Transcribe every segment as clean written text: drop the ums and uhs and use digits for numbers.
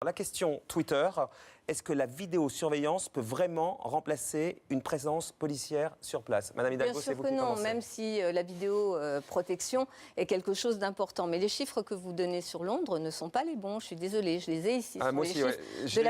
La question Twitter, est-ce que la vidéosurveillance peut vraiment remplacer une présence policière sur place? Madame Hidalgo, c'est vous qui commencez. Bien sûr que non, même si la vidéoprotection est quelque chose d'important. Mais les chiffres que vous donnez sur Londres ne sont pas les bons. Je suis désolée, je les ai ici. Moi les aussi, chiffres de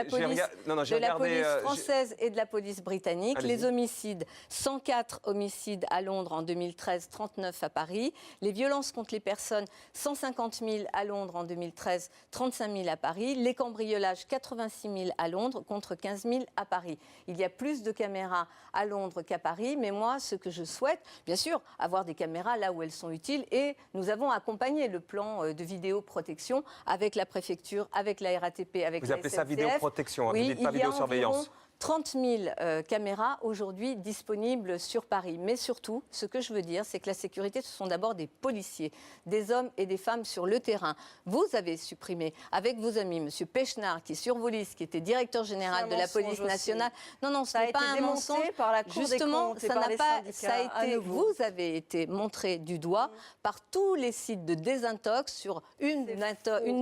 la police, française et de la police britannique. Les homicides, 104 homicides à Londres en 2013, 39 à Paris. Les violences contre les personnes, 150 000 à Londres en 2013, 35 000 à Paris. Les cambriolages, 86 000 à Londres contre 15 000 à Paris. Il y a plus de caméras à Londres qu'à Paris, mais moi, ce que je souhaite, bien sûr, avoir des caméras là où elles sont utiles, et nous avons accompagné le plan de vidéoprotection avec la préfecture, avec la RATP, avec la SNCF. Vous appelez ça vidéoprotection, oui, vous ne dites pas vidéosurveillance. 30 000 caméras aujourd'hui disponibles sur Paris. Mais surtout, ce que je veux dire, c'est que la sécurité, ce sont d'abord des policiers, des hommes et des femmes sur le terrain. Vous avez supprimé, avec vos amis, M. Pechnard, qui est sur vos listes, qui était directeur général de la police nationale. Non, ce n'est pas un mensonge. Par la Cour Justement, des comptes et par les syndicats, vous avez été montré du doigt par tous les sites de désintox sur une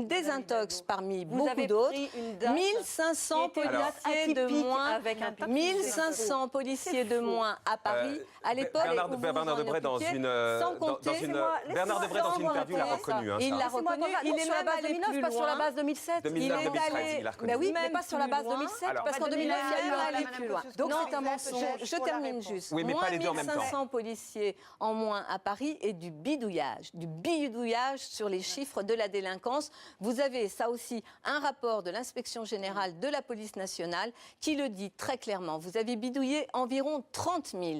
désintox parmi beaucoup d'autres. 1500 policiers de moins. 1500 policiers de moins à Paris, à l'époque où Bernard Debré dans une interview l'a reconnu. Il l'a reconnu, il est même allé plus loin. Pas sur la base 2007. 2009, 2013, il l'a reconnu. Mais oui, mais pas sur la base 2007, parce qu'en 2009, il y a eu aller plus loin. Donc c'est un mensonge. Je termine juste. Oui, mais pas les deux en même temps. 1500 policiers en moins à Paris et du bidouillage sur les chiffres de la délinquance. Vous avez ça aussi un rapport de l'inspection générale de la police nationale qui le dit très clairement. Vous avez bidouillé environ 30 000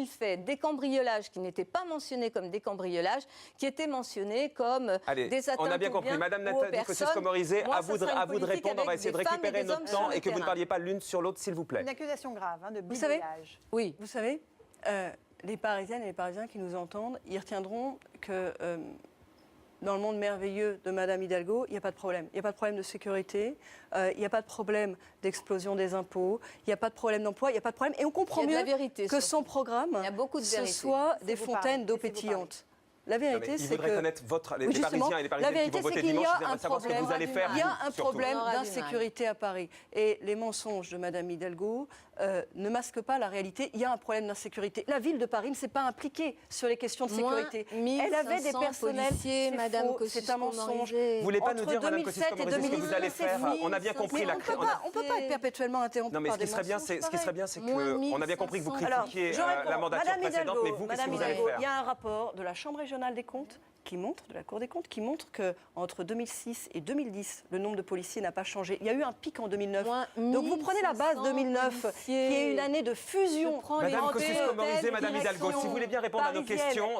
faits, des cambriolages qui n'étaient pas mentionnés comme des cambriolages, qui étaient mentionnés comme des atteintes. On a bien compris. Madame Nathalie Kosciusko-Morizet, à vous de répondre. On va essayer de récupérer notre temps et que vous ne parliez pas l'une sur l'autre, s'il vous plaît. Une accusation grave de bidouillage. Vous savez, les Parisiennes et les Parisiens qui nous entendent, ils retiendront que dans le monde merveilleux de Madame Hidalgo, il n'y a pas de problème. Il n'y a pas de problème de sécurité, il n'y a pas de problème d'explosion des impôts, il n'y a pas de problème d'emploi, il n'y a pas de problème. Et on comprend mieux que son programme, ce soit des fontaines d'eau pétillantes. La vérité, c'est que les Parisiens et les Parisiennes qui vont voter dimanche, ils aimeraient savoir ce que vous allez faire. Il y a un problème d'insécurité à Paris. Et les mensonges de Madame Hidalgo ne masquent pas la réalité. Il y a un problème d'insécurité. La ville de Paris ne s'est pas impliquée sur les questions de sécurité. Elle avait des personnels. C'est un mensonge. Vous ne voulez pas nous dire, Madame Kosciusko-Morizet, ce que vous allez faire? On a bien compris la On ne peut pas être perpétuellement interrompu par des mensonges. Ce qui serait bien, c'est qu'on a bien compris que vous critiquiez la mandature précédente, mais vous, qu'est-ce que vous allez faire? Il y a un rapport de la Chambre régionale des comptes de la Cour des comptes, qui montre qu'entre 2006 et 2010, le nombre de policiers n'a pas changé. Il y a eu un pic en 2009. Donc vous prenez la base 2009, qui est une année de fusion. Madame Kosciusko-Morizet, Madame Hidalgo, si vous voulez bien répondre à nos questions,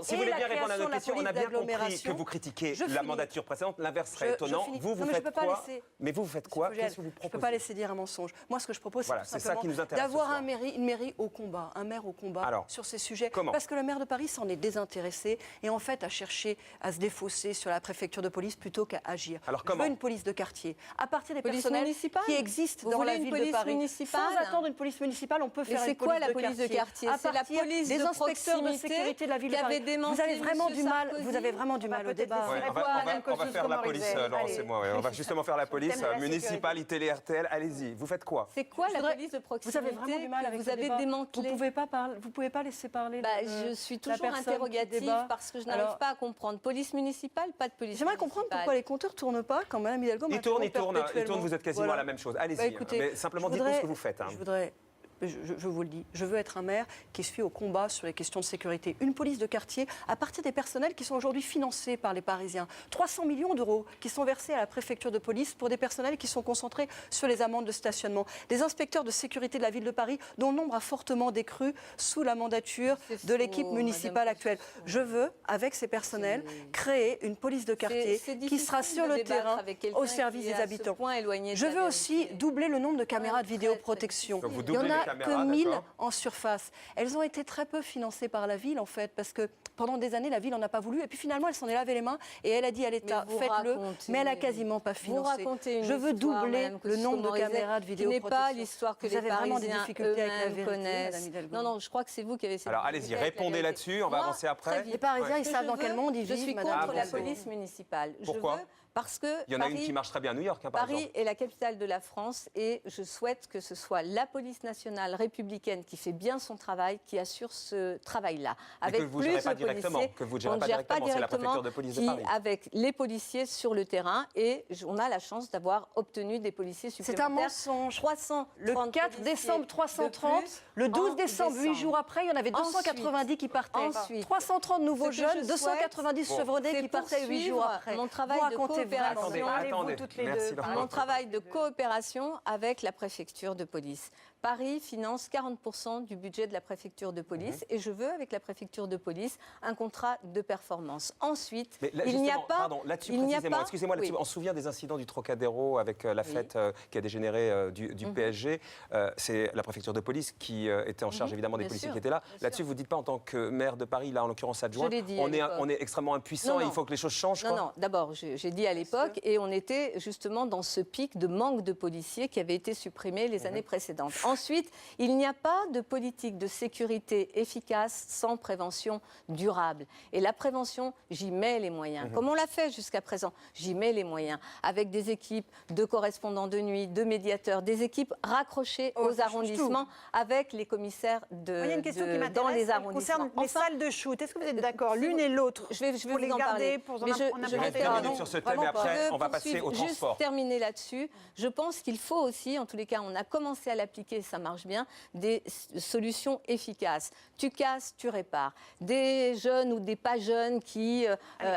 on a bien compris que vous critiquez la mandature précédente. L'inverse serait étonnant. Vous faites quoi? Mais vous faites quoi? Qu'est-ce que vous proposez? Je ne peux pas laisser dire un mensonge. Moi, ce que je propose, c'est simplement d'avoir une mairie au combat, un maire au combat sur ces sujets. Parce que le maire de Paris s'en est désintéressé et en fait a cherché à se défausser sur la préfecture de police plutôt qu'à agir. Alors je veux une police de quartier, à partir des personnels qui existent dans la ville de Paris. Sans attendre une police municipale, on peut faire une police de quartier. C'est la police des inspecteurs de sécurité de la ville de Paris. Vous avez vraiment du mal au débat. On va faire la police, Laurence et moi. On va justement faire la police municipale, télé, RTL. Allez-y, vous faites quoi? C'est quoi la police de proximité? Vous avez vraiment du mal avec vous avez démantelé. Vous pouvez pas laisser parler. Je suis toujours interrogative parce que je n'arrive pas à comprendre. Police municipale, pas de police. J'aimerais comprendre pourquoi les compteurs ne tournent pas quand Mme Hidalgo m'interrompt perpétuellement. Ils tournent, vous êtes quasiment à la même chose. Allez-y, mais simplement dites-nous ce que vous faites. Je vous le dis, je veux être un maire qui suit au combat sur les questions de sécurité. Une police de quartier à partir des personnels qui sont aujourd'hui financés par les Parisiens. 300 millions d'euros qui sont versés à la préfecture de police pour des personnels qui sont concentrés sur les amendes de stationnement. Des inspecteurs de sécurité de la ville de Paris dont le nombre a fortement décru sous la mandature de l'équipe municipale actuelle. Je veux, avec ces personnels, créer une police de quartier qui sera sur le terrain au service des habitants. Je veux aussi doubler le nombre de caméras de vidéoprotection. Il y en a que 1000 en surface. Elles ont été très peu financées par la ville, en fait, parce que pendant des années, la ville n'en a pas voulu. Et puis finalement, elle s'en est lavé les mains et elle a dit à l'État, faites-le. Mais elle n'a quasiment pas financé. Je veux doubler le nombre de caméras de vidéoprotection. Ce n'est pas l'histoire que les Parisiens eux-mêmes connaissent. Non, je crois que c'est vous qui avez cette... Alors allez-y, répondez là-dessus, on va avancer après. Les Parisiens, ils savent dans quel monde ils vivent. Je suis contre la police municipale. Pourquoi ? Parce que il y en a une qui marche très bien à New York, par Paris exemple. est la capitale de la France et je souhaite que ce soit la police nationale républicaine qui fait bien son travail, qui assure ce travail-là. Avec que vous ne gérez pas directement, c'est la préfecture de police de Paris. Avec les policiers sur le terrain et on a la chance d'avoir obtenu des policiers supplémentaires. C'est un mensonge. 330 le 4 décembre, 330. Le 12 décembre, 8 jours après, il y en avait 290 qui partaient. Ensuite, 330 nouveaux jeunes, 290 chevronnés qui partaient 8 jours après. Mon travail de Mon travail de coopération avec la préfecture de police. Paris finance 40% du budget de la préfecture de police et je veux, avec la préfecture de police, un contrat de performance. Ensuite, il n'y a pas... Pardon, là-dessus, précisément, excusez-moi, oui. On se souvient des incidents du Trocadéro avec la fête qui a dégénéré du PSG. C'est la préfecture de police qui était en charge, évidemment, des policiers qui étaient là. Là-dessus, vous ne dites pas, en tant que maire de Paris, là, en l'occurrence adjoint, on est extrêmement impuissant et il faut que les choses changent. Non, d'abord, j'ai dit à l'époque, et on était justement dans ce pic de manque de policiers qui avait été supprimé les années précédentes. Ensuite, il n'y a pas de politique de sécurité efficace sans prévention durable. Et la prévention, j'y mets les moyens. Comme on l'a fait jusqu'à présent, j'y mets les moyens. Avec des équipes de correspondants de nuit, de médiateurs, des équipes raccrochées aux arrondissements avec les commissaires Il y a une question qui dans les arrondissements. Concerne les salles de shoot. Est-ce que vous êtes d'accord l'une et l'autre? Je vais vous en parler. Je vais terminer sur ce thème et après, on va passer au transport. Juste terminer là-dessus. Je pense qu'il faut aussi, en tous les cas, on a commencé à l'appliquer, ça marche bien, des solutions efficaces. Tu casses, tu répares. Des jeunes ou des pas jeunes qui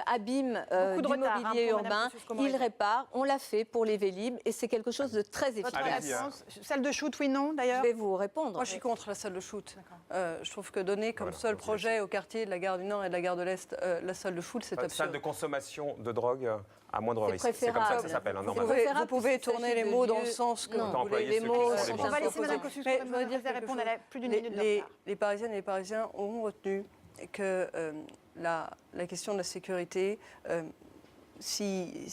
abîment du mobilier urbain, ils réparent. On l'a fait pour les Vélib et c'est quelque chose de très efficace. Salle de shoot, oui, non, d'ailleurs? Je vais vous répondre. Moi, je suis contre la salle de shoot. Je trouve que donner comme seul projet au quartier de la gare du Nord et de la gare de l'Est la salle de foot, c'est absurde. Salle de consommation de drogue à moindre risque. C'est comme ça que ça s'appelle, normalement. Vous pouvez tourner les mots dans le sens que vous voulez. Les mots sont on va laisser Mme Kosciusko répondre à plus d'une minute de retard. Les Parisiennes et les Parisiens auront retenu que la question de la sécurité, si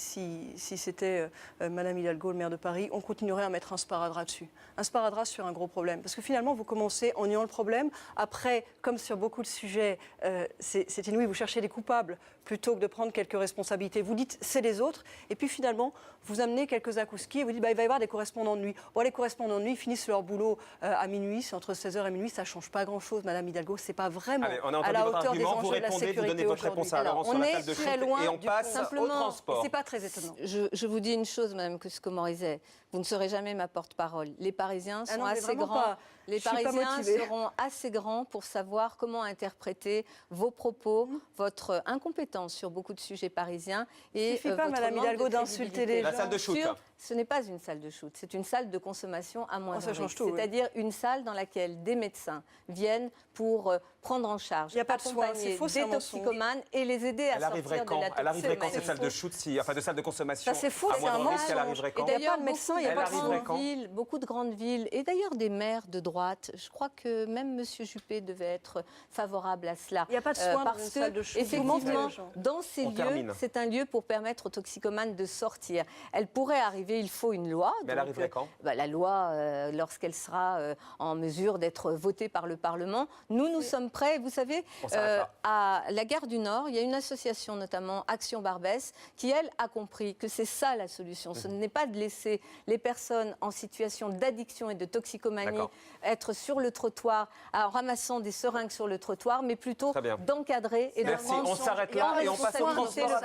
c'était Madame Hidalgo, le maire de Paris, on continuerait à mettre un sparadrap dessus. Un sparadrap sur un gros problème. Parce que finalement, vous commencez en niant le problème. Après, comme sur beaucoup de sujets, c'est inouï, vous cherchez des coupables plutôt que de prendre quelques responsabilités. Vous dites, c'est les autres. Et puis finalement, vous amenez quelques accouskis et vous dites, il va y avoir des correspondants de nuit. Bon, les correspondants de nuit finissent leur boulot à minuit, c'est entre 16h et minuit. Ça ne change pas grand-chose, Madame Hidalgo. Ce n'est pas vraiment à la hauteur des enjeux de la sécurité. Vous donnez votre réponse à Laurent sur la salle de shoot et on passe au transport. C'est pas très étonnant. Je vous dis une chose, Madame Kosciusko-Morizet. Vous ne serez jamais ma porte-parole. Les Parisiens sont assez grands. Les Parisiens seront assez grands pour savoir comment interpréter vos propos, votre incompétence sur beaucoup de sujets parisiens et votre pas, Madame Hidalgo, d'insulter les gens. La salle de shoot. Ce n'est pas une salle de shoot, c'est une salle de consommation à moindre risque. tout. C'est-à-dire une salle dans laquelle des médecins viennent pour prendre en charge, accompagner des toxicomanes et les aider à sortir de la toxicomanie. Elle arriverait quand cette salle de shoot, enfin de salle de consommation? Ça c'est fou, c'est un mensonge. Elle arriverait quand? Et d'ailleurs, beaucoup de grandes villes et d'ailleurs des maires de droite, je crois que même M. Juppé devait être favorable à cela. Il n'y a pas de soin dans une salle de shoot. Effectivement, dans ces lieux, c'est un lieu pour permettre aux toxicomanes de sortir. Elle pourrait arriver, il faut une loi. Mais elle arriverait quand? La loi, lorsqu'elle sera en mesure d'être votée par le Parlement. Nous sommes prêts. Vous savez, à la gare du Nord, il y a une association, notamment Action Barbès, qui, elle, a compris que c'est ça la solution. Ce n'est pas de laisser les personnes en situation d'addiction et de toxicomanie être sur le trottoir en ramassant des seringues sur le trottoir, mais plutôt d'encadrer et de prendre on s'arrête là et on passe au transport.